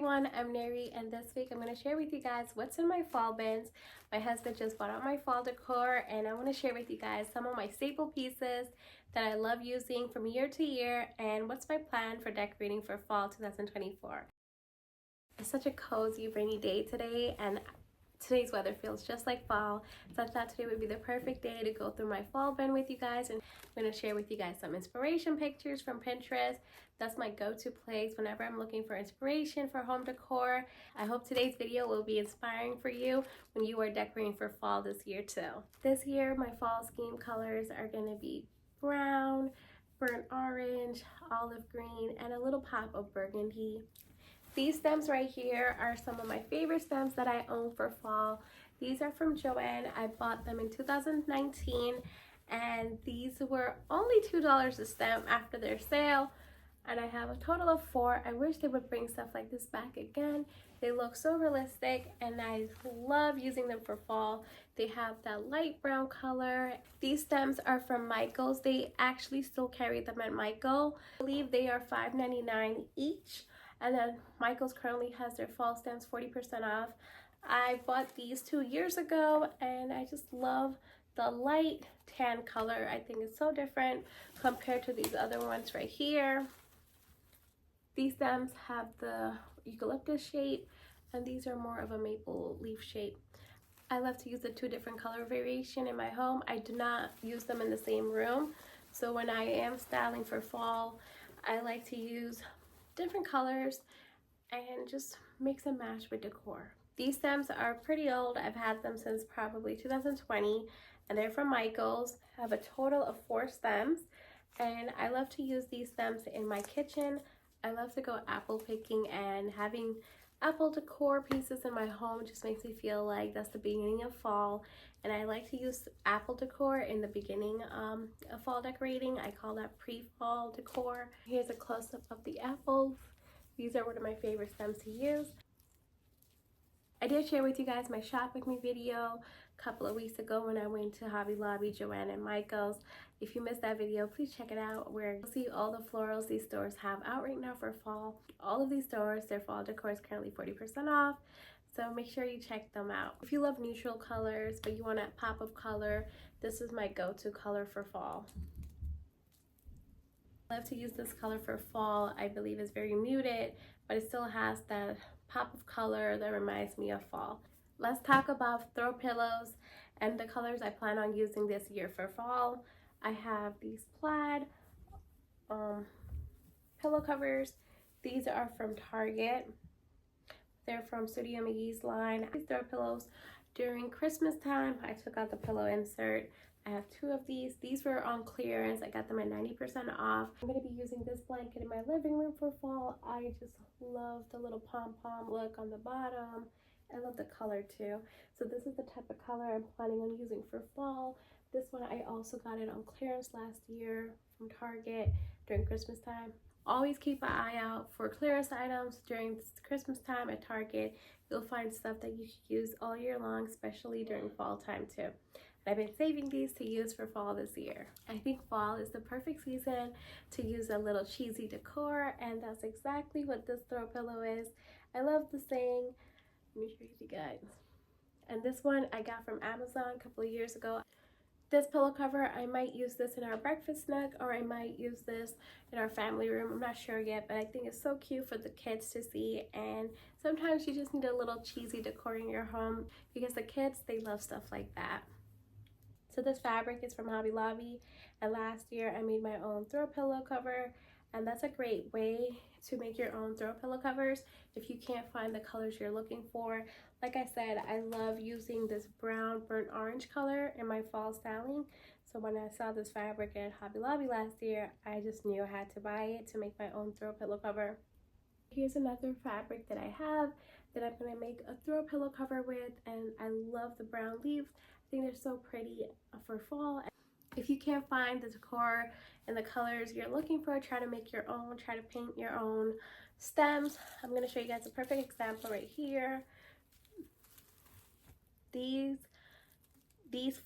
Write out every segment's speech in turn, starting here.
everyone, I'm Nuri, and this week I'm going to share with you guys what's in my fall bins. My husband just bought out my fall decor, and I want to share with you guys some of my staple pieces that I love using from year to year and what's my plan for decorating for fall 2024. It's such a cozy rainy day today, and today's weather feels just like fall, so I thought today would be the perfect day to go through my fall bin with you guys, and I'm going to share with you guys some inspiration pictures from Pinterest. That's my go-to place whenever I'm looking for inspiration for home decor. I hope today's video will be inspiring for you when you are decorating for fall this year too. This year my fall scheme colors are going to be brown, burnt orange, olive green, and a little pop of burgundy. These stems right here are some of my favorite stems that I own for fall. These are from Joann. I bought them in 2019, and these were only $2 a stem after their sale, and I have a total of 4. I wish they would bring stuff like this back again. They look so realistic, and I love using them for fall. They have that light brown color. These stems are from Michael's. They actually still carry them at Michael. I believe they are $5.99 each. And then Michael's currently has their fall stems 40% off. I bought these 2 years ago, and I just love the light tan color. I think it's so different compared to these other ones right here. These stems have the eucalyptus shape, and these are more of a maple leaf shape. I love to use the 2 different color variation in my home. I do not use them in the same room. So when I am styling for fall, I like to use different colors and just mix and match with decor. These stems are pretty old. I've had them since probably 2020, and they're from Michael's. I have a total of 4 stems, and I love to use these stems in my kitchen. I love to go apple picking, and having apple decor pieces in my home just makes me feel like that's the beginning of fall. And I like to use apple decor in the beginning of fall decorating. I call that pre-fall decor. Here's a close-up of the apples. These are one of my favorite stems to use. I did share with you guys my shop with me video a couple of weeks ago when I went to Hobby Lobby, Joann, and Michael's. If you missed that video, please check it out, where you'll see all the florals these stores have out right now for fall. All of these stores, their fall decor is currently 40% off, so make sure you check them out. If you love neutral colors but you want a pop of color, this is my go-to color for fall. I love to use this color for fall. I believe it's very muted, but it still has that pop of color that reminds me of fall. Let's talk about throw pillows and the colors I plan on using this year for fall. I have these plaid pillow covers. These are from Target. They're from Studio McGee's line. These throw pillows during Christmas time. I took out the pillow insert. I have 2 of these. These were on clearance. I got them at 90% off. I'm going to be using this blanket in my living room for fall. I just love the little pom-pom look on the bottom. I love the color too. So this is the type of color I'm planning on using for fall. This one, I also got it on clearance last year from Target during Christmas time. Always keep an eye out for clearance items during Christmas time at Target. You'll find stuff that you can use all year long, especially during fall time too. I've been saving these to use for fall this year. I think fall is the perfect season to use a little cheesy decor, and that's exactly what this throw pillow is. I love the saying. Let me show you guys. And this one I got from Amazon a couple of years ago. This pillow cover, I might use this in our breakfast nook, or I might use this in our family room. I'm not sure yet, but I think it's so cute for the kids to see. And sometimes you just need a little cheesy decor in your home, because the kids, they love stuff like that. So this fabric is from Hobby Lobby, and last year I made my own throw pillow cover, and that's a great way to make your own throw pillow covers if you can't find the colors you're looking for. Like I said, I love using this brown burnt orange color in my fall styling. So when I saw this fabric at Hobby Lobby last year, I just knew I had to buy it to make my own throw pillow cover. Here's another fabric that I have that I'm going to make a throw pillow cover with, and I love the brown leaves. I think they're so pretty for fall. If you can't find the decor and the colors you're looking for, try to make your own, try to paint your own stems. I'm going to show you guys a perfect example right here. These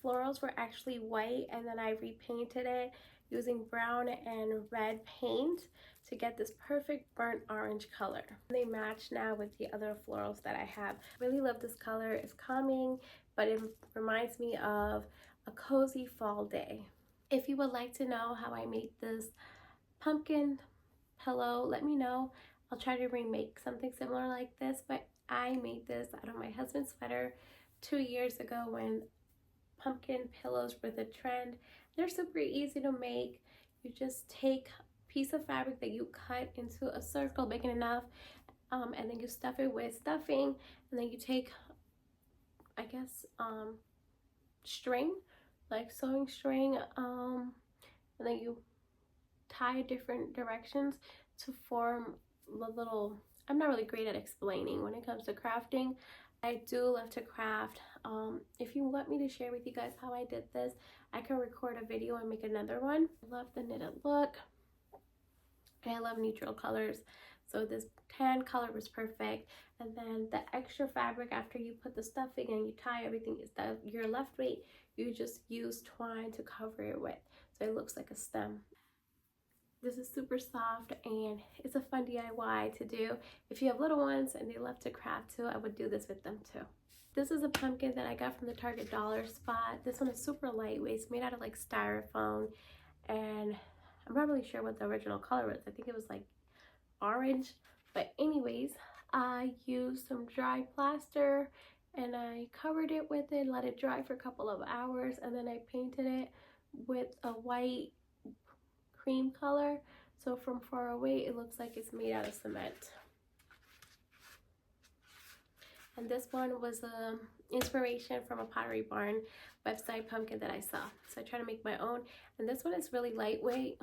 florals were actually white, and then I repainted it using brown and red paint to get this perfect burnt orange color. They match now with the other florals that I have. Really love this color. It's calming, but it reminds me of a cozy fall day. If you would like to know how I made this pumpkin pillow, let me know. I'll try to remake something similar like this, but I made this out of my husband's sweater 2 years ago when pumpkin pillows were the trend. They're super easy to make. You just take a piece of fabric that you cut into a circle big enough, and then you stuff it with stuffing, and then you take, I guess, string, like sewing string, and then you tie different directions to form the little, I'm not really great at explaining when it comes to crafting. I do love to craft. If you want me to share with you guys how I did this, I can record a video and make another one. I love the knitted look, and I love neutral colors, so this tan color was perfect. And then the extra fabric, after you put the stuffing and you tie everything, is that you're left with, you just use twine to cover it with, so it looks like a stem. This is super soft and it's a fun DIY to do. If you have little ones and they love to craft too, I would do this with them too. This is a pumpkin that I got from the Target dollar spot. This one is super lightweight. It's made out of like styrofoam, and I'm not really sure what the original color was. I think it was like orange. But anyways, I used some dry plaster and I covered it with it, let it dry for a couple of hours, and then I painted it with a white cream color, so from far away it looks like it's made out of cement. And this one was inspiration from a Pottery Barn website pumpkin that I saw, so I try to make my own. And this one is really lightweight,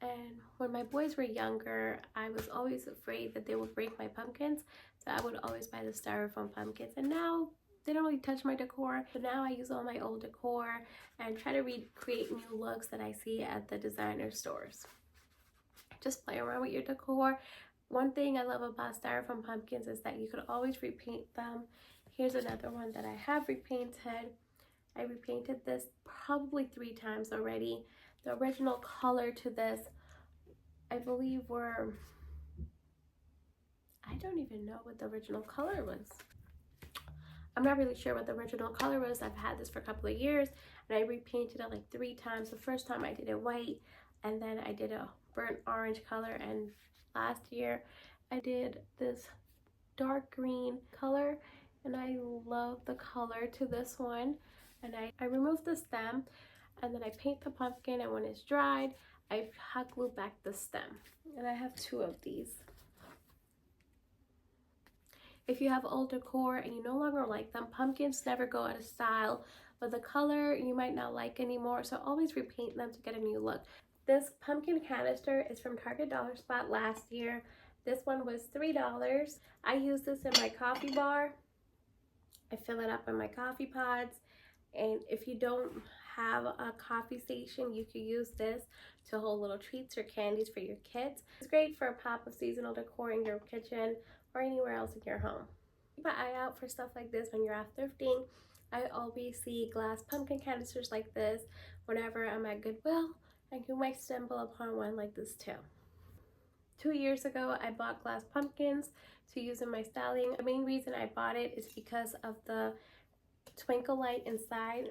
and when my boys were younger I was always afraid that they would break my pumpkins, so I would always buy the styrofoam pumpkins, and now they don't really touch my decor. But now I use all my old decor and try to recreate new looks that I see at the designer stores. Just play around with your decor. One thing I love about styrofoam pumpkins is that you could always repaint them. Here's another one that I have repainted. I repainted this probably 3 times already. The original color to this, I believe, were, I don't even know what the original color was. I'm not really sure what the original color was. I've had this for a couple of years, and I repainted it like 3 times. The first time I did it white, and then I did a burnt orange color, and last year I did this dark green color, and I love the color to this one. And I removed the stem, and then I paint the pumpkin, and when it's dried I hot glue back the stem, and I have 2 of these. If you have old decor and you no longer like them, pumpkins never go out of style, but the color you might not like anymore, so always repaint them to get a new look. This pumpkin canister is from Target dollar spot last year. This one was $3. I use this in my coffee bar. I fill it up in my coffee pods, and if you don't have a coffee station, you could use this to hold little treats or candies for your kids. It's great for a pop of seasonal decor in your kitchen or anywhere else in your home. Keep an eye out for stuff like this when you're out thrifting. I always see glass pumpkin canisters like this whenever I'm at Goodwill, and you might stumble upon one like this too. 2 years ago, I bought glass pumpkins to use in my styling. The main reason I bought it is because of the twinkle light inside.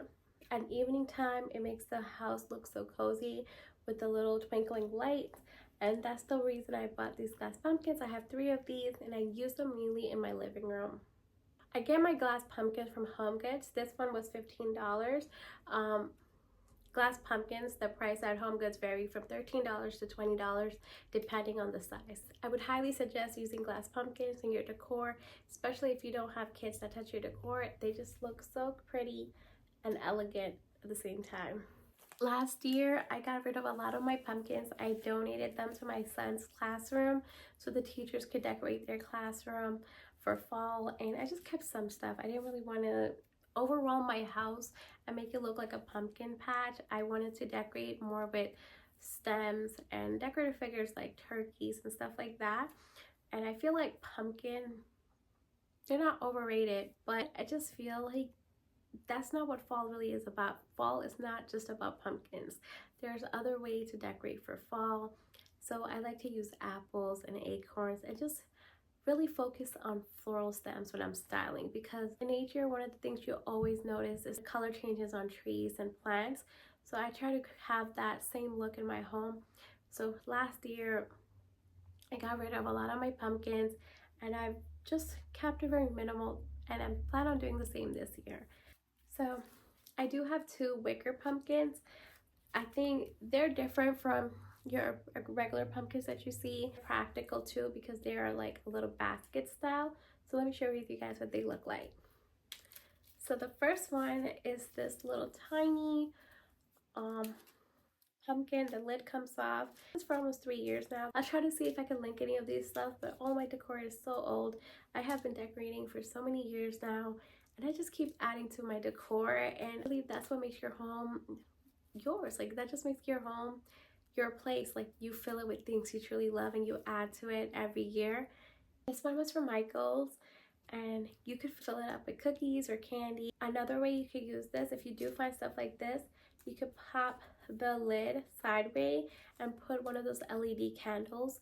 At evening time, it makes the house look so cozy with the little twinkling lights. And that's the reason I bought these glass pumpkins. I have 3 of these, and I use them mainly in my living room. I get my glass pumpkins from Home Goods. This one was $15. Glass pumpkins, the price at Home Goods vary from $13 to $20 depending on the size. I would highly suggest using glass pumpkins in your decor, especially if you don't have kids that touch your decor. They just look so pretty and elegant at the same time. Last year, I got rid of a lot of my pumpkins. I donated them to my son's classroom so the teachers could decorate their classroom for fall, and I just kept some stuff. I didn't really want to overwhelm my house and make it look like a pumpkin patch. I wanted to decorate more with stems and decorative figures like turkeys and stuff like that. And I feel like pumpkin, they're not overrated, but I just feel like that's not what fall really is about. Fall is not just about pumpkins. There's other ways to decorate for fall. So I like to use apples and acorns and just really focus on floral stems when I'm styling, because in nature, one of the things you'll always notice is color changes on trees and plants. So I try to have that same look in my home. So last year I got rid of a lot of my pumpkins and I've just kept it very minimal, and I'm planning on doing the same this year. So I do have two wicker pumpkins. I think they're different from your regular pumpkins that you see. Practical too, because they are like a little basket style. So let me share with you guys what they look like. So the first one is this little tiny um pumpkin. The lid comes off. It's for almost 3 years now. I'll try to see if I can link any of these stuff, but all my decor is so old. I have been decorating for so many years now, and I just keep adding to my decor, and I believe that's what makes your home yours. Like, that just makes your home your place. Like, you fill it with things you truly love and you add to it every year. This one was from Michael's, and you could fill it up with cookies or candy. Another way you could use this, if you do find stuff like this, you could pop the lid sideways and put one of those LED candles,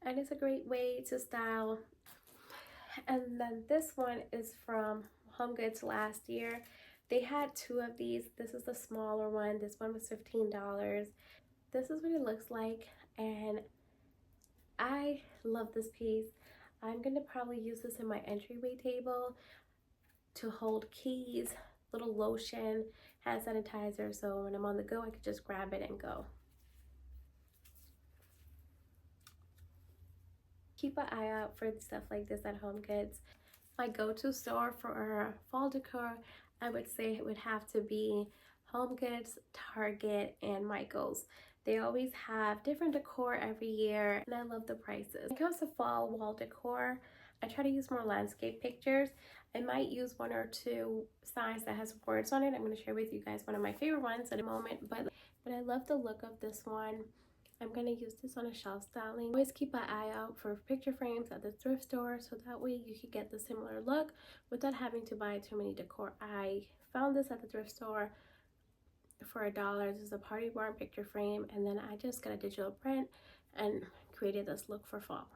and it's a great way to style. And then this one is from Home Goods last year. They had two of these. This is the smaller one. This one was $15. This is what it looks like, and I love this piece. I'm gonna probably use this in my entryway table to hold keys, little lotion, hand sanitizer, so when I'm on the go I could just grab it and go. Keep an eye out for stuff like this at Home Goods. My go-to store for fall decor, I would say it would have to be Home Goods, Target, and Michael's. They always have different decor every year, and I love the prices. When it comes to fall wall decor, I try to use more landscape pictures. I might use one or two signs that has words on it. I'm going to share with you guys one of my favorite ones in a moment, but I love the look of this one. I'm going to use this on a shelf styling. Always keep an eye out for picture frames at the thrift store, so that way you can get the similar look without having to buy too many decor. I found this at the thrift store for $1. This is a party barn picture frame, and then I just got a digital print and created this look for fall.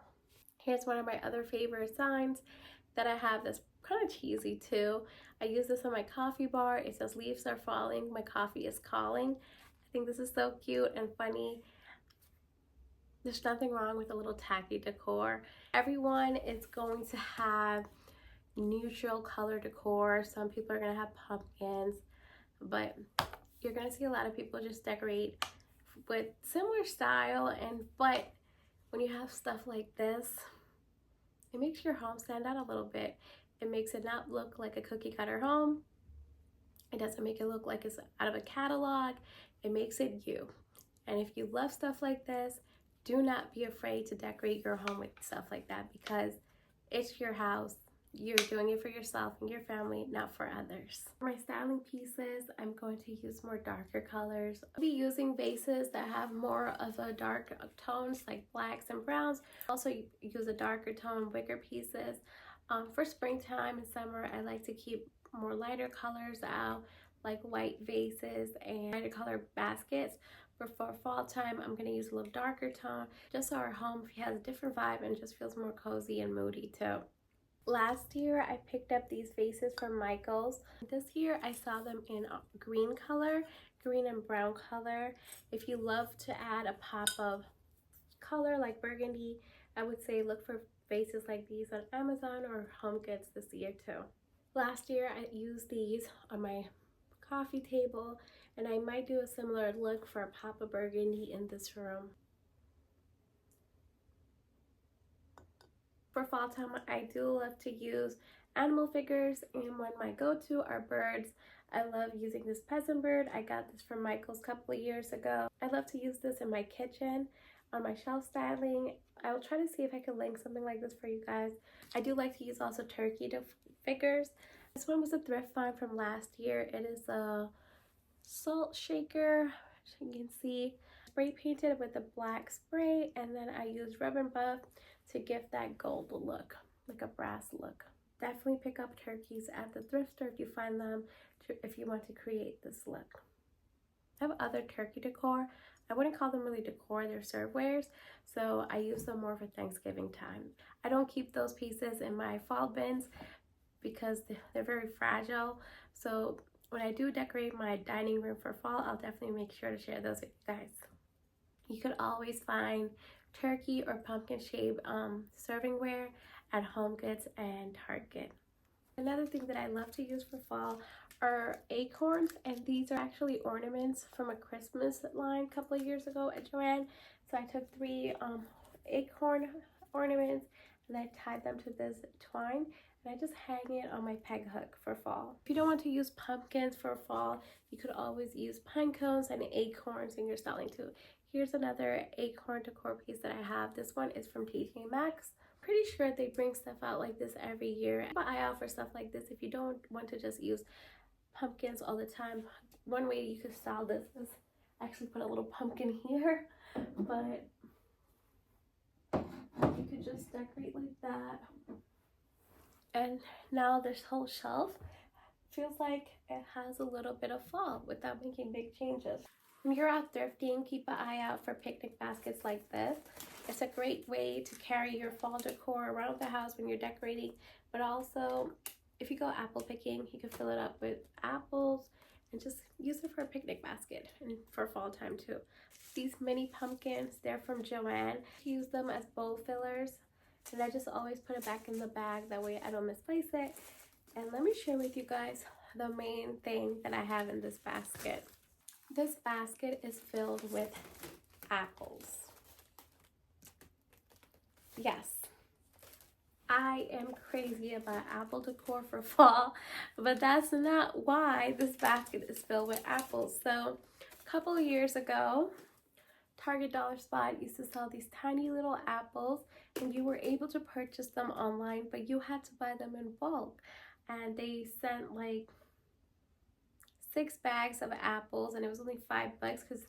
Here's one of my other favorite signs that I have that's kind of cheesy too. I use this on my coffee bar. It says leaves are falling, my coffee is calling. I think this is so cute and funny. There's nothing wrong with a little tacky decor. Everyone is going to have neutral color decor. Some people are going to have pumpkins, but you're going to see a lot of people just decorate with similar style, but when you have stuff like this, it makes your home stand out a little bit. It makes it not look like a cookie cutter home. It doesn't make it look like it's out of a catalog. It makes it you. And if you love stuff like this, do not be afraid to decorate your home with stuff like that, because it's your house. You're doing it for yourself and your family, not for others. For my styling pieces, I'm going to use more darker colors. I'll be using bases that have more of a dark tones like blacks and browns. Also use a darker tone wicker pieces. For springtime and summer, I like to keep more lighter colors out, like white vases and lighter color baskets. But for fall time, I'm going to use a little darker tone, just so our home has a different vibe and just feels more cozy and moody too. Last year, I picked up these vases from Michael's. This year, I saw them in green color, green and brown color. If you love to add a pop of color like burgundy, I would say look for vases like these on Amazon or Home Goods this year too. Last year, I used these on my coffee table, and I might do a similar look for a pop of burgundy in this room. For fall time, I do love to use animal figures, and one of my go-to are birds. I love using this peasant bird. I got this from Michael's a couple of years ago. I love to use this in my kitchen, on my shelf styling. I will try to see if I can link something like this for you guys. I do like to use also turkey figures. This one was a thrift find from last year. It is a salt shaker, as you can see, spray painted with a black spray, and then I used rub and buff to give that gold look, like a brass look. Definitely pick up turkeys at the thrift store if you find them, if you want to create this look. I have other turkey decor. I wouldn't call them really decor, they're servewares. So I use them more for Thanksgiving time. I don't keep those pieces in my fall bins because they're very fragile. So when I do decorate my dining room for fall, I'll definitely make sure to share those with you guys. You could always find turkey or pumpkin shaped servingware at HomeGoods and Target. Another thing that I love to use for fall are acorns, and these are actually ornaments from a Christmas line a couple of years ago at Joann. So I took 3 acorn ornaments and I tied them to this twine, and I just hang it on my peg hook for fall. If you don't want to use pumpkins for fall, you could always use pine cones and acorns in your styling too. Here's another acorn decor piece that I have. This one is from TJ Maxx. Pretty sure they bring stuff out like this every year. Keep an eye out for stuff like this if you don't want to just use pumpkins all the time. One way you could style this is actually put a little pumpkin here, but you could just decorate like that. And now this whole shelf feels like it has a little bit of fall without making big changes. When you're out thrifting, keep an eye out for picnic baskets like this. It's a great way to carry your fall decor around the house when you're decorating, but also if you go apple picking, you can fill it up with apples and just use it for a picnic basket and for fall time too. These mini pumpkins, they're from Joann. Use them as bowl fillers, and I just always put it back in the bag, that way I don't misplace it. And let me share with you guys the main thing that I have in this basket. This basket is filled with apples. Yes, I am crazy about apple decor for fall, but that's not why this basket is filled with apples. So a couple of years ago, Target Dollar Spot used to sell these tiny little apples, and you were able to purchase them online, but you had to buy them in bulk. And they sent like 6 bags of apples, and it was only $5 because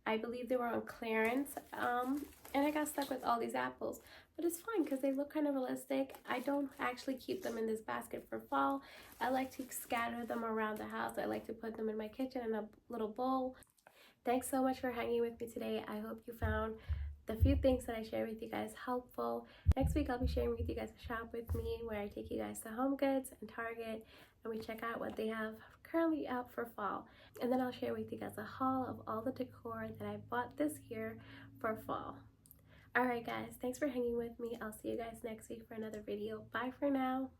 I believe they were on clearance. And I got stuck with all these apples, but it's fine because they look kind of realistic. I don't actually keep them in this basket for fall. I like to scatter them around the house. I like to put them in my kitchen in a little bowl. Thanks so much for hanging with me today. I hope you found the few things that I shared with you guys helpful. Next week I'll be sharing with you guys a shop with me where I take you guys to HomeGoods and Target and we check out what they have currently out for fall. And then I'll share with you guys a haul of all the decor that I bought this year for fall. Alright guys, thanks for hanging with me. I'll see you guys next week for another video. Bye for now.